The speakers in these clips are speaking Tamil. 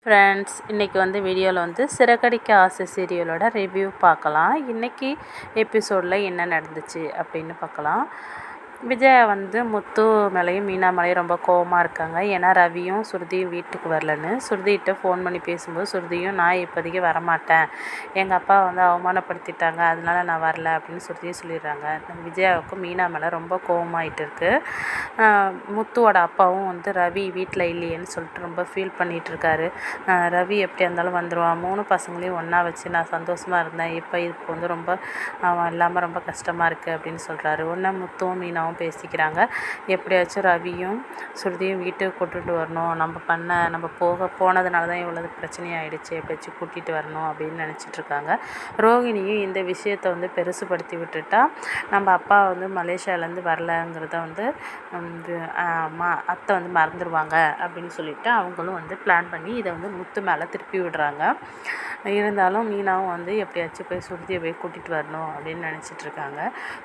ஃப்ரெண்ட்ஸ், இன்றைக்கி வீடியோவில் சிறகடிக்க ஆசை சீரியலோட ரிவ்யூ பார்க்கலாம். இன்றைக்கி எபிசோடில் என்ன நடந்துச்சு அப்படின்னு பார்க்கலாம். விஜயா முத்து மேலேயும் மீனா மேலேயும் ரொம்ப கோவமாக இருக்காங்க. ஏன்னா ரவியும் சுருதியும் வீட்டுக்கு வரலன்னு சுருதிகிட்ட ஃபோன் பண்ணி பேசும்போது சுருதியும் நான் இப்போதைக்கு வரமாட்டேன், எங்கள் அப்பா அவமானப்படுத்திட்டாங்க, அதனால நான் வரல அப்படின்னு சுருதியும் சொல்லிடுறாங்க. விஜயாவுக்கும் மீனா மேலே ரொம்ப கோவமாயிட்டு இருக்கு. முத்துவோட அப்பாவும் ரவி வீட்டில் இல்லையேன்னு சொல்லிட்டு ரொம்ப ஃபீல் பண்ணிகிட்ருக்காரு. ரவி எப்படியா இருந்தாலும் வந்துடுவான், 3 பசங்களையும் ஒன்றா வச்சு நான் சந்தோஷமாக இருந்தேன், இப்போ ரொம்ப அவன் இல்லாமல் ரொம்ப கஷ்டமாக இருக்குது அப்படின்னு சொல்கிறாரு. ஒன்று முத்துவும் மீனாவும் பேசிக்கிறாங்க. எப்படியாச்சும் ரவியும் சுருதியும் வீட்டுக்கு கூட்டிகிட்டு வரணும், நம்ம போனதுனால தான் இவ்வளோ பிரச்சனையாயிடுச்சு, எப்படியாச்சும் கூட்டிகிட்டு வரணும் அப்படின்னு நினச்சிட்ருக்காங்க. ரோகிணியும் இந்த விஷயத்தை பெருசுப்படுத்தி விட்டுட்டா நம்ம அப்பா மலேசியாவிலேருந்து வரலங்கிறத அத்தை மறந்துடுவாங்க அப்படின்னு சொல்லிட்டு அவங்களும் பிளான் பண்ணி இதை முத்து மேலே திருப்பி விடுறாங்க. இருந்தாலும் மீனாவும் எப்படியாச்சும் போய் சுருதியை போய் கூட்டிகிட்டு வரணும் அப்படின்னு நினச்சிட்ருக்காங்க.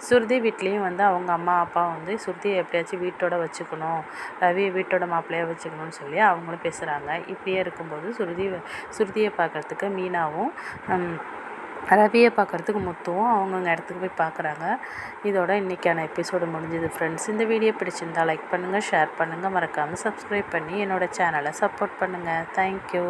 சுருதி வீட்லேயும் அவங்க அம்மா அப்பா சுருதியை எப்படியாச்சும் வீட்டோட வச்சுக்கணும், ரவியை வீட்டோட மாப்பிள்ளையாக வச்சுக்கணும்னு சொல்லி அவங்களும் பேசுகிறாங்க. இப்படியே இருக்கும்போது சுருதியை பார்க்குறதுக்கு மீனாவும் ரவியை பார்க்குறதுக்கு முத்துவும் அவங்கவுங்க இடத்துக்கு போய் பார்க்குறாங்க. இதோட இன்றைக்கான எபிசோடு முடிஞ்சது ஃப்ரெண்ட்ஸ். இந்த வீடியோ பிடிச்சிருந்தால் லைக் பண்ணுங்கள், ஷேர் பண்ணுங்கள், மறக்காமல் சப்ஸ்கிரைப் பண்ணி என்னோடய சேனலை சப்போர்ட் பண்ணுங்கள். தேங்க்யூ.